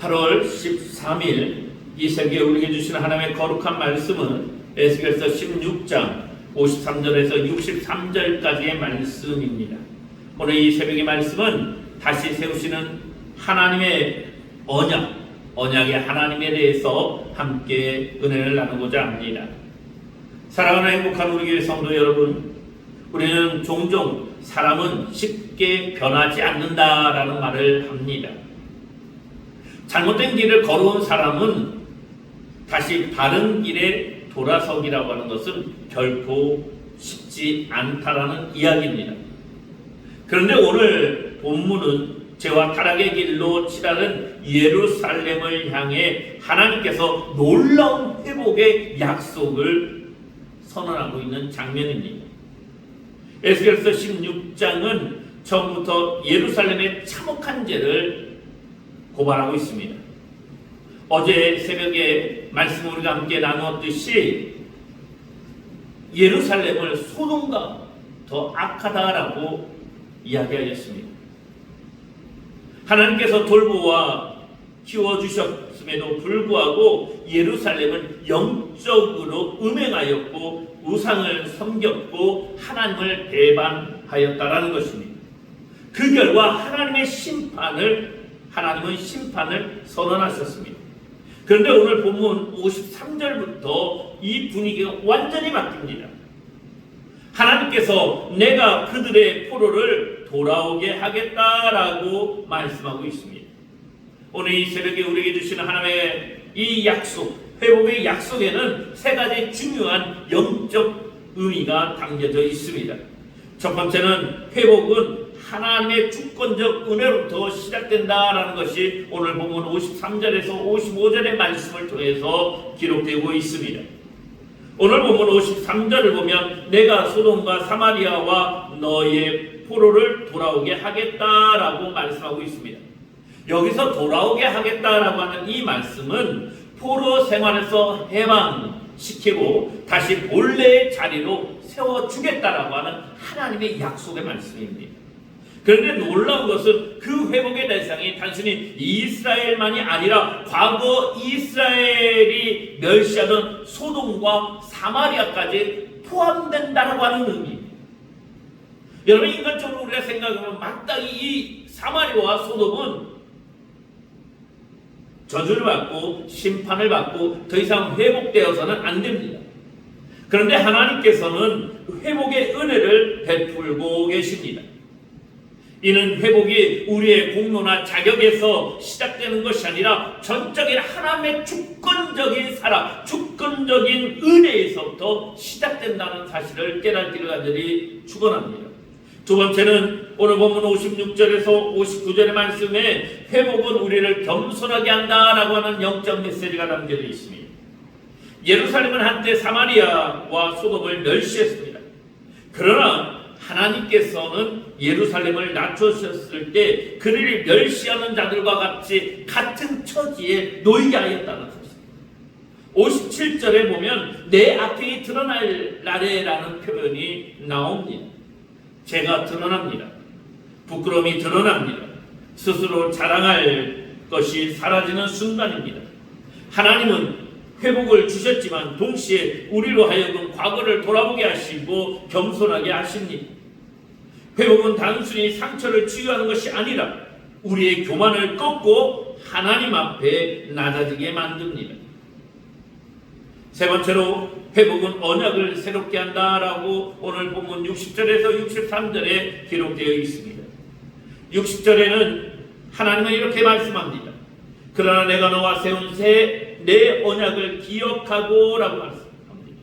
8월 13일 이 새벽에 우리에게 주시는 하나님의 거룩한 말씀은 에스겔서 16장 53절에서 63절까지의 말씀입니다. 오늘 이 새벽의 말씀은 다시 세우시는 하나님의 언약의 하나님에 대해서 함께 은혜를 나누고자 합니다. 사랑하는 행복한 우리 교회 성도 여러분, 우리는 종종 사람은 쉽게 변하지 않는다라는 말을 합니다. 잘못된 길을 걸어온 사람은 다시 바른 길에 돌아서기라고 하는 것은 결코 쉽지 않다라는 이야기입니다. 그런데 오늘 본문은 죄와 타락의 길로 치닫은 예루살렘을 향해 하나님께서 놀라운 회복의 약속을 선언하고 있는 장면입니다. 에스겔서 16장은 처음부터 예루살렘의 참혹한 죄를 고발하고 있습니다. 어제 새벽에 말씀 우리가 함께 나누었듯이 예루살렘을 소돔과 더 악하다라고 이야기하였습니다. 하나님께서 돌보아 키워주셨음에도 불구하고 예루살렘은 영적으로 음행하였고 우상을 섬겼고 하나님을 배반하였다라는 것입니다. 그 결과 하나님은 심판을 선언하셨습니다. 그런데 오늘 본문 53절부터 이 분위기가 완전히 바뀝니다. 하나님께서 내가 그들의 포로를 돌아오게 하겠다라고 말씀하고 있습니다. 오늘 이 새벽에 우리에게 주시는 하나님의 이 약속, 회복의 약속에는 세 가지 중요한 영적 의미가 담겨져 있습니다. 첫 번째는 회복은 하나님의 주권적 은혜로부터 시작된다라는 것이 오늘 본문 53절에서 55절의 말씀을 통해서 기록되고 있습니다. 오늘 본문 53절을 보면 내가 소돔과 사마리아와 너의 포로를 돌아오게 하겠다라고 말씀하고 있습니다. 여기서 돌아오게 하겠다라고 하는 이 말씀은 포로 생활에서 해방시키고 다시 본래의 자리로 세워주겠다라고 하는 하나님의 약속의 말씀입니다. 그런데 놀라운 것은 그 회복의 대상이 단순히 이스라엘만이 아니라 과거 이스라엘이 멸시하던 소돔과 사마리아까지 포함된다라고 하는 의미입니다. 여러분, 인간적으로 우리가 생각하면 마땅히 이 사마리아와 소돔은 저주를 받고 심판을 받고 더 이상 회복되어서는 안 됩니다. 그런데 하나님께서는 회복의 은혜를 베풀고 계십니다. 이는 회복이 우리의 공로나 자격에서 시작되는 것이 아니라 전적인 하나님의 주권적인 사랑, 주권적인 은혜에서부터 시작된다는 사실을 깨닫기를 간절히 축원합니다. 두 번째는 오늘 본문 56절에서 59절의 말씀에 회복은 우리를 겸손하게 한다라고 하는 영적 메시지가 담겨져 있습니다. 예루살렘은 한때 사마리아와 소돔을 멸시했습니다. 그러나 하나님께서는 예루살렘을 낮추셨을 때 그를 멸시하는 자들과 같이 같은 처지에 놓이게 하였다는 것입니다. 57절에 보면 내 악행이 드러날 날에라는 표현이 나옵니다. 죄가 드러납니다. 부끄러움이 드러납니다. 스스로 자랑할 것이 사라지는 순간입니다. 하나님은 회복을 주셨지만 동시에 우리로 하여금 과거를 돌아보게 하시고 겸손하게 하십니다. 회복은 단순히 상처를 치유하는 것이 아니라 우리의 교만을 꺾고 하나님 앞에 낮아지게 만듭니다. 세 번째로 회복은 언약을 새롭게 한다라고 오늘 본문 60절에서 63절에 기록되어 있습니다. 60절에는 하나님은 이렇게 말씀합니다. 그러나 내가 너와 세운 내 언약을 기억하고 라고 말씀합니다.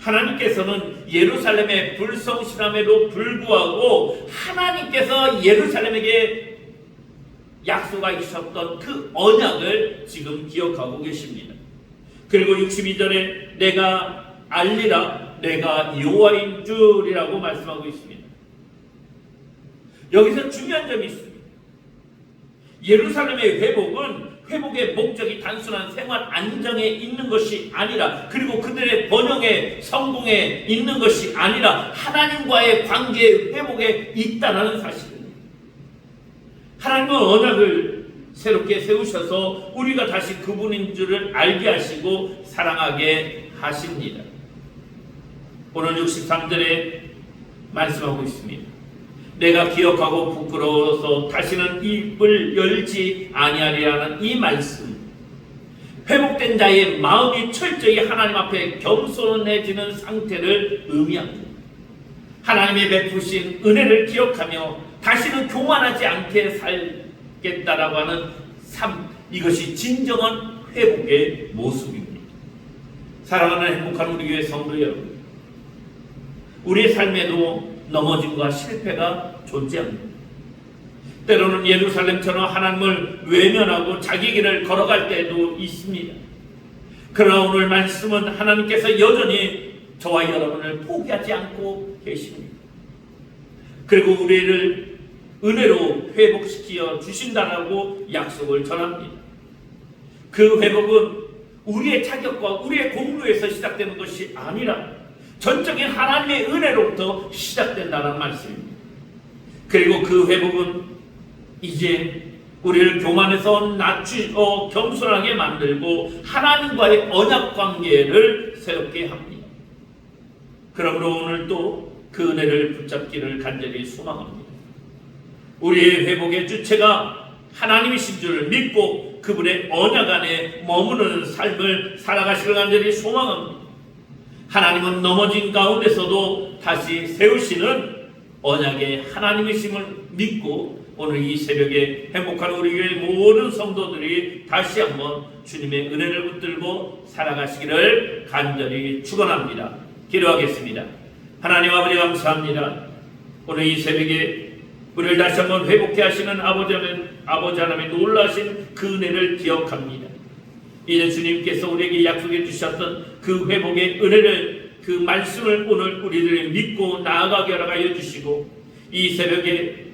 하나님께서는 예루살렘의 불성실함에도 불구하고 하나님께서 예루살렘에게 약속하셨던 그 언약을 지금 기억하고 계십니다. 그리고 62절에 내가 알리라 내가 여호와인 줄이라고 말씀하고 있습니다. 여기서 중요한 점이 있습니다. 예루살렘의 회복의 목적이 단순한 생활 안정에 있는 것이 아니라 그리고 그들의 번영에 성공에 있는 것이 아니라 하나님과의 관계의 회복에 있다는 사실입니다. 하나님은 언약을 새롭게 세우셔서 우리가 다시 그분인 줄을 알게 하시고 사랑하게 하십니다. 오늘 63절에 말씀하고 있습니다. 내가 기억하고 부끄러워서 다시는 입을 열지 아니하리라는 이 말씀, 회복된 자의 마음이 철저히 하나님 앞에 겸손해지는 상태를 의미합니다. 하나님의 베푸신 은혜를 기억하며 다시는 교만하지 않게 살겠다라고 하는 삶, 이것이 진정한 회복의 모습입니다. 사랑하는 행복한 우리 교회 성도 여러분, 우리의 삶에도 넘어짐과 실패가 존재합니다. 때로는 예루살렘처럼 하나님을 외면하고 자기 길을 걸어갈 때도 있습니다. 그러나 오늘 말씀은 하나님께서 여전히 저와 여러분을 포기하지 않고 계십니다. 그리고 우리를 은혜로 회복시켜 주신다라고 약속을 전합니다. 그 회복은 우리의 자격과 우리의 공로에서 시작되는 것이 아니라 전적인 하나님의 은혜로부터 시작된다는 말씀입니다. 그리고 그 회복은 이제 우리를 교만에서 낮추어 겸손하게 만들고 하나님과의 언약 관계를 새롭게 합니다. 그러므로 오늘 또 그 은혜를 붙잡기를 간절히 소망합니다. 우리의 회복의 주체가 하나님이신 줄 믿고 그분의 언약 안에 머무는 삶을 살아가시길 간절히 소망합니다. 하나님은 넘어진 가운데서도 다시 세우시는 언약의 하나님이심을 믿고 오늘 이 새벽에 행복한 우리 교회 모든 성도들이 다시 한번 주님의 은혜를 붙들고 살아가시기를 간절히 축원합니다. 기도하겠습니다. 하나님 아버지 감사합니다. 오늘 이 새벽에 우리를 다시 한번 회복해 하시는 아버지 하나님의 놀라신 그 은혜를 기억합니다. 이제 주님께서 우리에게 약속해 주셨던 그 회복의 은혜를, 그 말씀을 오늘 우리들이 믿고 나아가게 하여 주시고 이 새벽에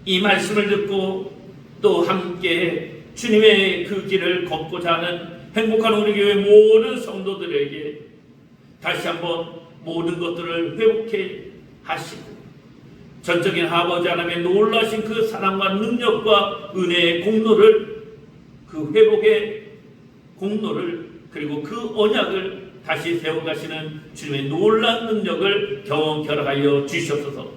이 말씀을 듣고 또 함께 주님의 그 길을 걷고자 하는 행복한 우리 교회 모든 성도들에게 다시 한번 모든 것들을 회복해 하시고 전적인 아버지 하나님의 놀라신 그 사랑과 능력과 은혜의 공로를, 그 회복의 공로를, 그리고 그 언약을 다시 세워가시는 주님의 놀라운 능력을 경험케 하여 주시옵소서.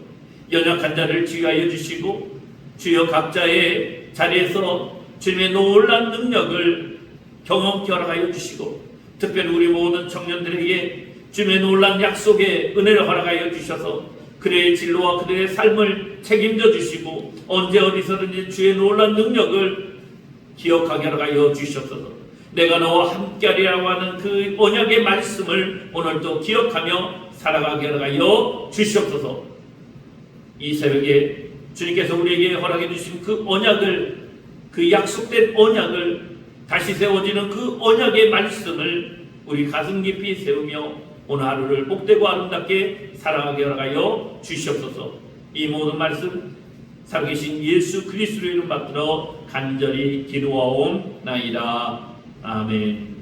연약한 자를 치유하여 주시고 주여 각자의 자리에서 주님의 놀라운 능력을 경험케 하여 주시고 특별히 우리 모든 청년들에게 주님의 놀라운 약속의 은혜를 허락하여 주셔서 그들의 진로와 그들의 삶을 책임져 주시고 언제 어디서든지 주의 놀라운 능력을 기억하게 하여 주시옵소서. 내가 너와 함께하리라고 하는 그 언약의 말씀을 오늘도 기억하며 살아가게 하여 주시옵소서. 이 새벽에 주님께서 우리에게 허락해 주신 그 언약을, 그 약속된 언약을, 다시 세워지는 그 언약의 말씀을 우리 가슴 깊이 세우며 오늘 하루를 복되고 아름답게 살아가게 하여 주시옵소서. 이 모든 말씀 살아계신 예수 그리스도의 이름 받들어 간절히 기도하옵나이다. 아멘.